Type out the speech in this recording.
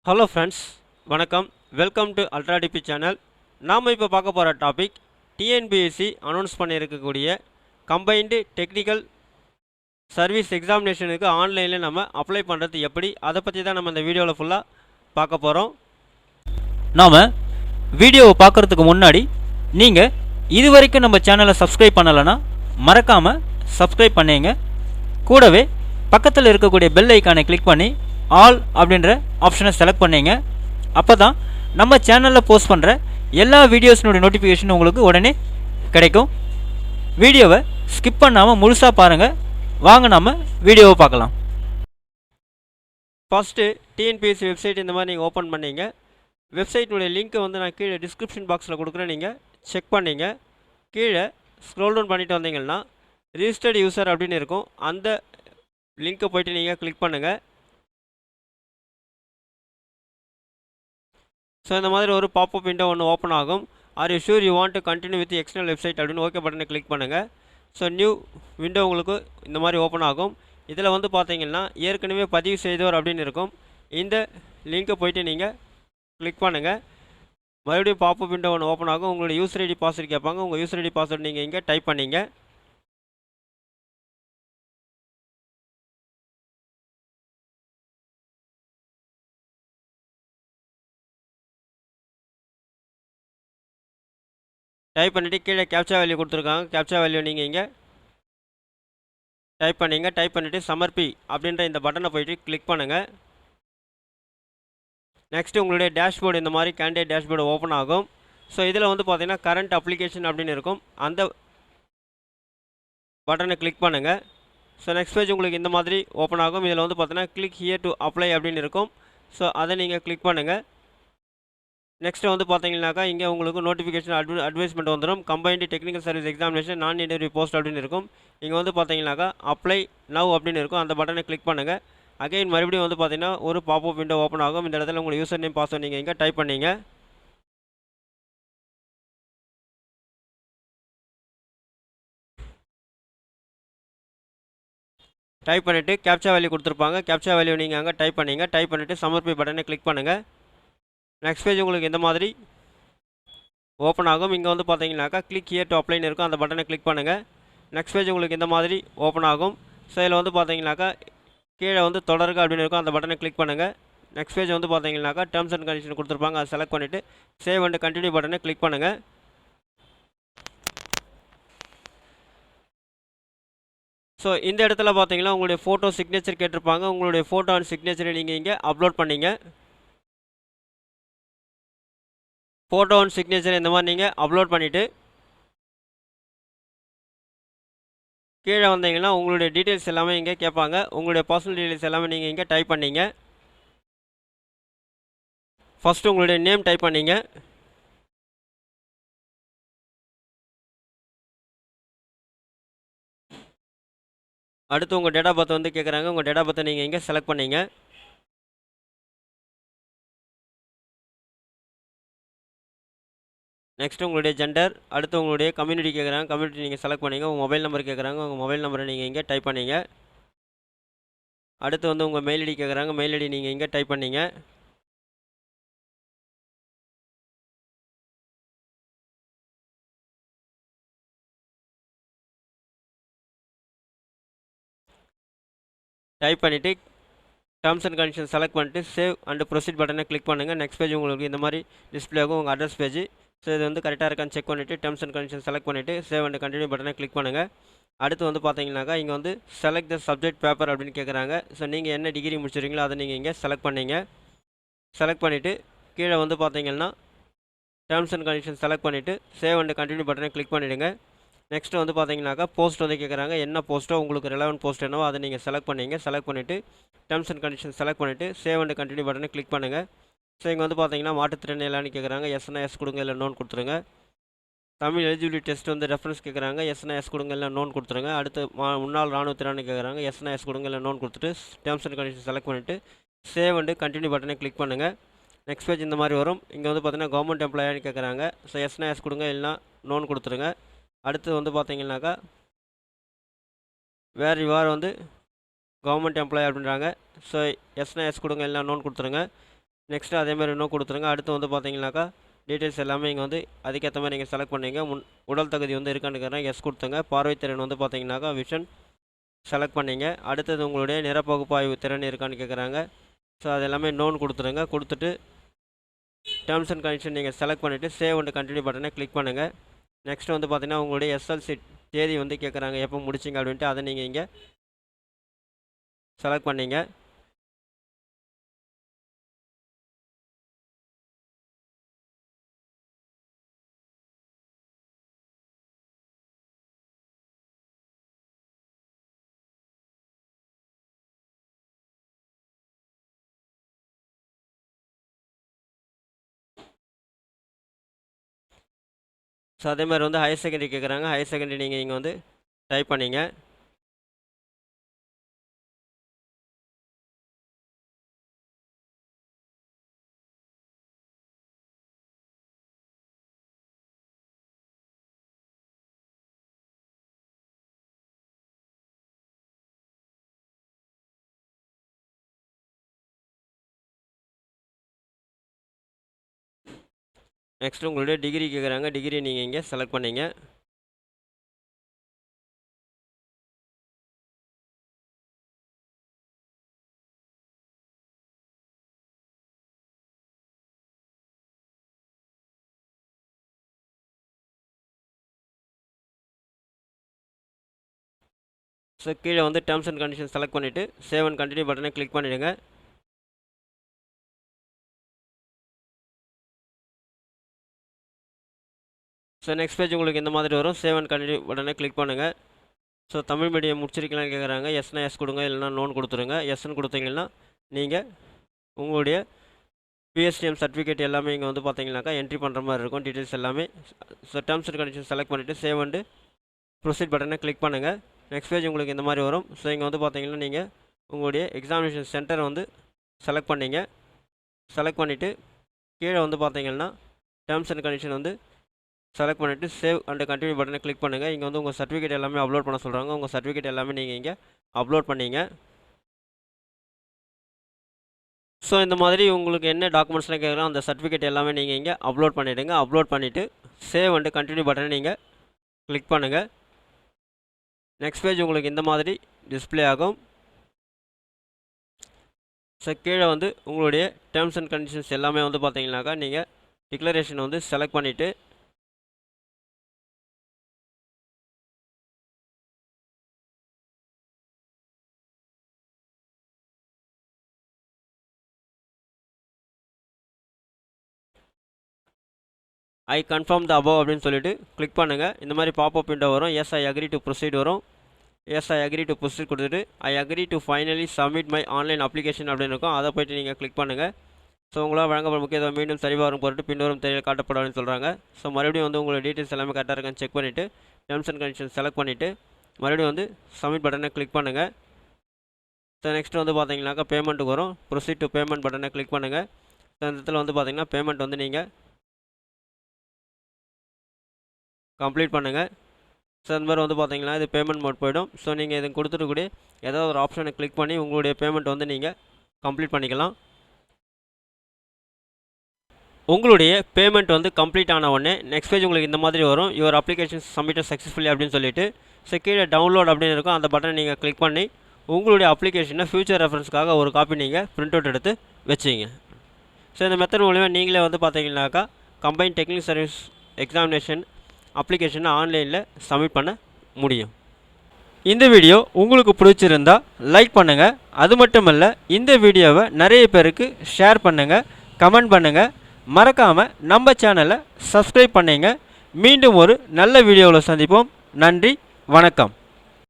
Hello friends, வணக்கம். Welcome to ultra DP channel. நாம் இப்போ பார்க்க போகிற டாபிக் டிஎன்பிஎஸ்சி அனௌன்ஸ் பண்ணியிருக்கக்கூடிய கம்பைன்டு டெக்னிக்கல் சர்வீஸ் எக்ஸாமினேஷனுக்கு ஆன்லைனில் நம்ம அப்ளை பண்ணுறது எப்படி, அதை பற்றி தான் நம்ம இந்த வீடியோவில் ஃபுல்லாக பார்க்க போகிறோம். நாம் வீடியோவை பார்க்குறதுக்கு முன்னாடி நீங்கள் இது வரைக்கும் நம்ம சேனலை சப்ஸ்கிரைப் பண்ணலைன்னா மறக்காமல் சப்ஸ்கிரைப் பண்ணிங்க. கூடவே பக்கத்தில் இருக்கக்கூடிய பெல் ஐக்கானை கிளிக் பண்ணி ஆல் அப்படின்ற ஆப்ஷனை செலக்ட் பண்ணிங்க. அப்போ தான் நம்ம சேனலில் போஸ்ட் பண்ணுற எல்லா வீடியோஸினுடைய நோட்டிஃபிகேஷன் உங்களுக்கு உடனே கிடைக்கும். வீடியோவை ஸ்கிப் பண்ணாமல் முழுசாக பாருங்கள். வாங்க நம்ம வீடியோவை பார்க்கலாம். ஃபஸ்ட்டு டிஎன்பிஎஸ்சி வெப்சைட் இந்த மாதிரி நீங்கள் ஓப்பன் பண்ணிங்க. வெப்சைட்டுடைய லிங்க்கை வந்து நான் கீழே டிஸ்கிரிப்ஷன் பாக்ஸில் கொடுக்குறேன், நீங்கள் செக் பண்ணிங்க. கீழே ஸ்க்ரோல் டவுன் பண்ணிட்டு வந்தீங்கன்னா ரிஜிஸ்டர்டு யூசர் அப்படின்னு இருக்கும். அந்த லிங்க்கை போய்ட்டு நீங்கள் கிளிக் பண்ணுங்கள். ஸோ இந்த மாதிரி ஒரு பாப்அப் விண்டோ ஒன்று ஓப்பன் ஆகும். Are you sure you want to continue with external website அப்படின்னு ஓகே பட்டனை கிளிக் பண்ணுங்கள். ஸோ நியூ விண்டோ உங்களுக்கு இந்த மாதிரி ஓப்பன் ஆகும். இதில் வந்து பார்த்தீங்கன்னா ஏற்கனவே பதிவு செய்தோர் அப்படின்னு இருக்கும். இந்த லிங்க்கை போய்ட்டு நீங்கள் கிளிக் பண்ணுங்கள். மறுபடியும் பாப்அப் விண்டோ ஒன்று ஓப்பன் ஆகும். உங்களுடைய யூசர் ஐடி பாஸ்வேர்டு கேட்பாங்க. உங்கள் யூசர் ஐடி பாஸ்வேர்டு நீங்கள் இங்கே டைப் பண்ணிங்க. டைப் பண்ணிவிட்டு கீழே கேப்சா வேல்யூ கொடுத்துருக்காங்க. கேப்சா வேல்யூ நீங்கள் இங்கே டைப் பண்ணிங்க. டைப் பண்ணிவிட்டு சமர்ப்பி அப்படின்ற இந்த பட்டனை போய்ட்டு கிளிக் பண்ணுங்கள். நெக்ஸ்ட்டு உங்களுடைய டேஷ்போர்டு இந்த மாதிரி கேண்டிடேட் டேஷ்போர்டு ஓப்பன் ஆகும். ஸோ இதில் வந்து பார்த்தீங்கன்னா கரண்ட் அப்ளிகேஷன் அப்படின்னு இருக்கும். அந்த பட்டனை கிளிக் பண்ணுங்கள். ஸோ நெக்ஸ்ட் பேஜ் உங்களுக்கு இந்த மாதிரி ஓப்பன் ஆகும். இதில் வந்து பார்த்தீங்கன்னா கிளிக் ஹியர் டு அப்ளை அப்படின்னு இருக்கும். ஸோ அதை நீங்கள் கிளிக் பண்ணுங்கள். நெக்ஸ்ட்டு வந்து பார்த்தீங்கன்னாக்கா இங்கே உங்களுக்கு நோட்டிஃபிகேஷன் அட்வைஸ்மெண்ட் வந்துடும். கம்பைன்டு டெக்னிக்கல் சர்வீஸ் எக்ஸாமினேஷன் நான் இன்டர்வியூ போஸ்ட் அப்படின்னு இருக்கும். இங்கே வந்து பார்த்தீங்கன்னாக்கா அப்ளை நவ் அப்படின்னு இருக்கும். அந்த பட்டனை கிளிக் பண்ணுங்கள். அகைன் மறுபடியும் வந்து பார்த்தீங்கன்னா ஒரு பாப்அப் விண்டோ ஓப்பன் ஆகும். இந்த இடத்துல உங்கள் யூசர் நேம் பாஸ்வேர்டு நீங்கள் இங்கே டைப் பண்ணிங்க. டைப் பண்ணிவிட்டு கேப்சா வேல்யூ கொடுத்துருப்பாங்க. கேப்சா வேல்யூ நீங்கள் அங்கே டைப் பண்ணிங்க. டைப் பண்ணிவிட்டு சமர்ப்பி பட்டனை கிளிக் பண்ணுங்கள். நெக்ஸ்ட் பேஜ் உங்களுக்கு இந்த மாதிரி ஓப்பன் ஆகும். இங்கே வந்து பார்த்தீங்கன்னாக்கா கிளிக் ஹியர் டு அப்ளைன்னு இருக்கும். அந்த பட்டனை கிளிக் பண்ணுங்கள். நெக்ஸ்ட் பேஜ் உங்களுக்கு இந்த மாதிரி ஓப்பன் ஆகும். ஸோ இதில் வந்து பார்த்தீங்கன்னாக்கா கீழே வந்து தொடருங்க அப்படின்னு இருக்கும். அந்த பட்டனை கிளிக் பண்ணுங்கள். நெக்ஸ்ட் பேஜ் வந்து பார்த்தீங்கன்னாக்கா டேர்ம்ஸ் அண்ட் கண்டிஷன் கொடுத்துருப்பாங்க. அதை செலக்ட் பண்ணிவிட்டு சேவ் அண்ட் கண்டினியூ பட்டனை கிளிக் பண்ணுங்கள். ஸோ இந்த இடத்துல பார்த்தீங்கன்னா உங்களுடைய ஃபோட்டோ சிக்னேச்சர் கேட்டிருப்பாங்க. உங்களுடைய ஃபோட்டோ அண்ட் சிக்னேச்சரை நீங்கள் இங்கே அப்லோட் பண்ணிங்க. ஃபோட்டோ அண்ட் சிக்னேச்சர் இந்த மாதிரி நீங்கள் அப்லோட் பண்ணிவிட்டு கீழே வந்தீங்கன்னா உங்களுடைய டீட்டெயில்ஸ் எல்லாமே இங்கே கேட்பாங்க. உங்களுடைய பர்சனல் டீட்டெயில்ஸ் எல்லாமே நீங்கள் இங்கே டைப் பண்ணிங்க. ஃபஸ்ட்டு உங்களுடைய நேம் டைப் பண்ணிங்க. அடுத்து உங்கள் டேட் ஆஃப் பர்த் வந்து கேட்குறாங்க. உங்கள் டேட் ஆஃப் பர்த்தை நீங்கள் இங்கே செலக்ட் பண்ணிங்க. நெக்ஸ்ட்டு உங்களுடைய ஜெண்டர். அடுத்து உங்களுடைய கம்யூனிட்டி கேட்குறாங்க. கம்யூனிட்டி நீங்கள் செலக்ட் பண்ணிங்க. உங்கள் மொபைல் நம்பர் கேட்குறாங்க. உங்கள் மொபைல் நம்பரை நீங்கள் இங்கே டைப் பண்ணிங்க. அடுத்து வந்து உங்கள் மெயில் ஐடி கேட்குறாங்க. மெயில் ஐடி நீங்கள் இங்கே டைப் பண்ணிங்க. டைப் பண்ணிவிட்டு டேர்ம்ஸ் அண்ட் கண்டிஷன் செலக்ட் பண்ணிட்டு சேவ் அண்ட் ப்ரொசீட் பட்டனை கிளிக் பண்ணுங்கள். நெக்ஸ்ட் பேஜ் உங்களுக்கு இந்த மாதிரி டிஸ்பிளே ஆகும். உங்கள் அட்ரஸ் பேஜ். ஸோ இது வந்து கரெக்டாக இருக்கான்னு செக் பண்ணிவிட்டு டேர்ம்ஸ் அண்ட் கண்டிஷன் செலக்ட் பண்ணிவிட்டு சேவ் அண்ட் கண்டினியூ பட்டனை கிளிக் பண்ணுங்கள். அடுத்து வந்து பார்த்தீங்கன்னாக்கா இங்கே வந்து செலக்ட் த சப்ஜெக்ட் பேப்பர் அப்படின்னு கேட்குறாங்க. ஸோ நீங்கள் என்ன டிகிரி முடிச்சிருக்கீங்களோ அதை நீங்கள் இங்கே செலக்ட் பண்ணிங்க. செலக்ட் பண்ணிவிட்டு கீழே வந்து பார்த்தீங்கன்னா டேர்ம்ஸ் அண்ட் கண்டிஷன் செலக்ட் பண்ணிவிட்டு சேவ் அண்ட் கண்டினியூ பட்டனை கிளிக் பண்ணிவிடுங்க. நெக்ஸ்ட்டு வந்து பார்த்தீங்கன்னாக்கா போஸ்ட் வந்து கேட்குறாங்க. என்ன போஸ்ட்டோ உங்களுக்கு ரெலவெண்ட் போஸ்ட் என்னவோ அதை நீங்கள் செலக்ட் பண்ணிங்க. செலக்ட் பண்ணிவிட்டு டேர்ம்ஸ் அண்ட் கண்டிஷன் செலக்ட் பண்ணிவிட்டு சேவ் அண்ட் கண்டினியூ பட்டனை கிளிக் பண்ணுங்கள். ஸோ இங்கே வந்து பார்த்தீங்கன்னா மாற்றுத்திறன் எல்லான்னு கேட்குறாங்க. எஸ்னா எஸ் கொடுங்க, இல்லை நோன் கொடுத்துருங்க. தமிழ் எலிஜிபிலிட்டி டெஸ்ட் வந்து ரெஃபரன்ஸ் கேட்குறாங்க. எஸ்னா எஸ் கொடுங்க, இல்லை நோன் கொடுத்துருங்க. அடுத்து முன்னாள் இராணுவத்திறன்னு கேட்குறாங்க. எஸ்னா எஸ் கொடுங்க, இல்லை நோன் கொடுத்துட்டு டேர்ம்ஸ் அண்ட் கண்டிஷன் செலக்ட் பண்ணிவிட்டு சேவ் அண்ட் கண்டினியூ பட்டனை கிளிக் பண்ணுங்கள். நெக்ஸ்ட் பேஜ் இந்த மாதிரி வரும். இங்கே வந்து பார்த்தீங்கன்னா கவர்மெண்ட் எம்ப்ளாயான்னு கேட்குறாங்க. ஸோ எஸ்னா எஸ் கொடுங்க, இல்லைனா நோன் கொடுத்துருங்க. அடுத்து வந்து பார்த்தீங்கன்னாக்கா வேறு இவ்வாறு வந்து கவர்மெண்ட் எம்ப்ளாயி அப்படின்றாங்க. ஸோ எஸ்னா எஸ் கொடுங்க, இல்லைனா நோன் கொடுத்துருங்க. நெக்ஸ்ட்டு அதேமாதிரி இன்னும் கொடுத்துருங்க. அடுத்து வந்து பார்த்தீங்கன்னாக்கா டீட்டெயில்ஸ் எல்லாமே இங்கே வந்து அதுக்கேற்ற மாதிரி நீங்கள் செலக்ட் பண்ணிங்க. உடல் தகுதி வந்து இருக்கான்னு கேட்குறேன், எஸ் கொடுத்துங்க. பார்வைத்திறன் வந்து பார்த்தீங்கன்னாக்கா விஷன் செலக்ட் பண்ணிங்க. அடுத்தது உங்களுடைய நிறப்பகுப்பாய்வு திறன் இருக்கான்னு கேட்குறாங்க. ஸோ அது எல்லாமே நோன் கொடுத்துருங்க. கொடுத்துட்டு டேர்ம்ஸ் அண்ட் கண்டிஷன் நீங்கள் செலக்ட் பண்ணிவிட்டு சேவ் அண்ட் கண்டினியூ பட்டனை கிளிக் பண்ணுங்கள். நெக்ஸ்ட் வந்து பார்த்தீங்கன்னா உங்களுடைய எஸ்எல்சி தேதி வந்து கேட்குறாங்க, எப்போ முடிச்சிங்க அப்படின்ட்டு. அதை நீங்கள் இங்கே செலக்ட் பண்ணிங்க. ஸோ அதே மாதிரி வந்து ஹையர் செகண்டரி கேட்குறாங்க. ஹையர் செகண்டரி நீங்கள் இங்கே வந்து டைப் பண்ணிங்க. நெக்ஸ்ட்டு உங்களுடைய டிகிரி கேட்குறாங்க. டிகிரி நீங்கள் இங்கே செலக்ட் பண்ணிங்க. ஸோ கீழே வந்து டேர்ம்ஸ் அண்ட் கண்டிஷன் செலக்ட் பண்ணிவிட்டு சேவ் அண்ட் கண்டினியூ பட்டனை கிளிக் பண்ணிவிடுங்க. ஸோ நெக்ஸ்ட் பேஜ் உங்களுக்கு இந்த மாதிரி வரும். சேவ் அண்ட் கண்டினியூ பட்டனை கிளிக் பண்ணுங்கள். ஸோ தமிழ் மீடியம் முடிச்சிருக்கலாம்னு கேட்குறாங்க. எஸ்னா எஸ் கொடுங்க, இல்லைனா நோன் கொடுத்துருங்க. எஸ்ன்னு கொடுத்தீங்கன்னா நீங்கள் உங்களுடைய பிஎஸ்டிஎம் சர்டிஃபிகேட் எல்லாமே இங்கே வந்து பார்த்தீங்கன்னாக்கா என்ட்ரி பண்ணுற மாதிரி இருக்கும், டீட்டெயில்ஸ் எல்லாமே. So terms and condition select பண்ணிவிட்டு சேவ் அண்டு ப்ரொசீட் பட்டனை கிளிக் பண்ணுங்கள். நெக்ஸ்ட் பேஜ் உங்களுக்கு இந்த மாதிரி வரும். ஸோ இங்கே வந்து பார்த்தீங்கன்னா நீங்கள் உங்களுடைய எக்ஸாமினேஷன் சென்டரை வந்து செலக்ட் பண்ணிங்க. செலக்ட் பண்ணிவிட்டு கீழே வந்து பார்த்தீங்கன்னா டேர்ம்ஸ் அண்ட் கண்டிஷன் வந்து செலக்ட் பண்ணிவிட்டு சேவ் அண்ட் கண்டினியூ பட்டனை கிளிக் பண்ணுங்கள். இங்கே வந்து உங்கள் சர்டிஃபிகேட் எல்லாமே அப்லோட் பண்ண சொல்கிறாங்க. உங்கள் சர்டிஃபிகேட் எல்லாமே நீங்கள் இங்கே அப்லோட் பண்ணிங்க. ஸோ இந்த மாதிரி உங்களுக்கு என்ன டாக்குமெண்ட்ஸ்லாம் கேட்குறோம் அந்த சர்டிஃபிகேட் எல்லாமே நீங்கள் இங்கே அப்லோட் பண்ணிவிடுங்க. அப்லோட் பண்ணிவிட்டு சேவ் அண்ட் கண்டினியூ பட்டனை நீங்கள் கிளிக் பண்ணுங்கள். நெக்ஸ்ட் பேஜ் உங்களுக்கு இந்த மாதிரி டிஸ்பிளே ஆகும். ஸோ கீழே வந்து உங்களுடைய டேர்ம்ஸ் அண்ட் கண்டிஷன்ஸ் எல்லாமே வந்து பார்த்தீங்கன்னாக்கா நீங்கள் டிக்ளரேஷன் வந்து செலக்ட் பண்ணிவிட்டு ஐ கன்ஃபார்ம் த அபவ் அப்படின்னு சொல்லிட்டு கிளிக் பண்ணுங்கள். இந்த மாதிரி பாப்அப் விண்டோ வரும். Yes I agree to proceed வரும். Yes I agree to proceed கொடுத்துட்டு I agree to finally submit my online application அப்படின்னு இருக்கும். அதை போய்ட்டு நீங்கள் கிளிக் பண்ணுங்கள். ஸோ உங்களால் வழங்கப்படும் முக்கியத்துவம் மீண்டும் சரிவாகும் பொருட்டு பின்வரும் திரையில் காட்டப்படும் சொல்கிறாங்க. ஸோ மறுபடியும் வந்து உங்களோட டீட்டெயில்ஸ் எல்லாமே கரெக்டாக இருக்கான்னு செக் பண்ணிவிட்டு டேர்ம்ஸ் அண்ட் கண்டிஷன் செலக்ட் பண்ணிவிட்டு மறுபடியும் வந்து சப்மிட் பட்டனை கிளிக் பண்ணுங்கள். ஸோ நெக்ஸ்ட் வந்து பார்த்தீங்கன்னாக்கா பேமெண்ட்டுக்கு வரும். ப்ரொசீட் டு பேமெண்ட் பட்டனை கிளிக் பண்ணுங்கள். ஸோ இந்த இடத்துல வந்து பார்த்தீங்கன்னா பேமெண்ட் வந்து நீங்கள் கம்ப்ளீட் பண்ணுங்கள். ஸோ இந்த மாதிரி வந்து பார்த்தீங்கன்னா இது பேமெண்ட் மோட் போய்டும். ஸோ நீங்கள் இது கொடுத்துருக்கூடிய ஏதாவது ஒரு ஆப்ஷனை கிளிக் பண்ணி உங்களுடைய பேமெண்ட் வந்து நீங்கள் கம்ப்ளீட் பண்ணிக்கலாம். உங்களுடைய பேமெண்ட் வந்து கம்ப்ளீட் ஆன உடனே நெக்ஸ்ட் பேஜ் உங்களுக்கு இந்த மாதிரி வரும். யுவர் அப்ளிகேஷன் சப்மிட்டட் சக்ஸஸ்ஃபுல்லி அப்படின்னு சொல்லிட்டு ஸோ கீழே டவுன்லோட் அப்படின்னு இருக்கும். அந்த பட்டனை நீங்கள் கிளிக் பண்ணி உங்களுடைய அப்ளிகேஷனை ஃபியூச்சர் ரெஃபரன்ஸ்க்காக ஒரு காப்பி நீங்கள் பிரிண்ட் அவுட் எடுத்து வச்சிங்க. ஸோ இந்த மெத்தட் மூலிமா நீங்களே வந்து பார்த்தீங்கன்னாக்கா கம்பைன் டெக்னிக்கல் சர்வீஸ் எக்ஸாமினேஷன் அப்ளிகேஷனை ஆன்லைனில் சப்மிட் பண்ண முடியும். இந்த வீடியோ உங்களுக்கு பிடிச்சிருந்தா லைக் பண்ணுங்கள். அது மட்டும் இல்லை, இந்த வீடியோவை நிறைய பேருக்கு ஷேர் பண்ணுங்கள், கமெண்ட் பண்ணுங்கள். மறக்காமல் நம்ம சேனலை சப்ஸ்கிரைப் பண்ணுங்க. மீண்டும் ஒரு நல்ல வீடியோவில் சந்திப்போம். நன்றி, வணக்கம்.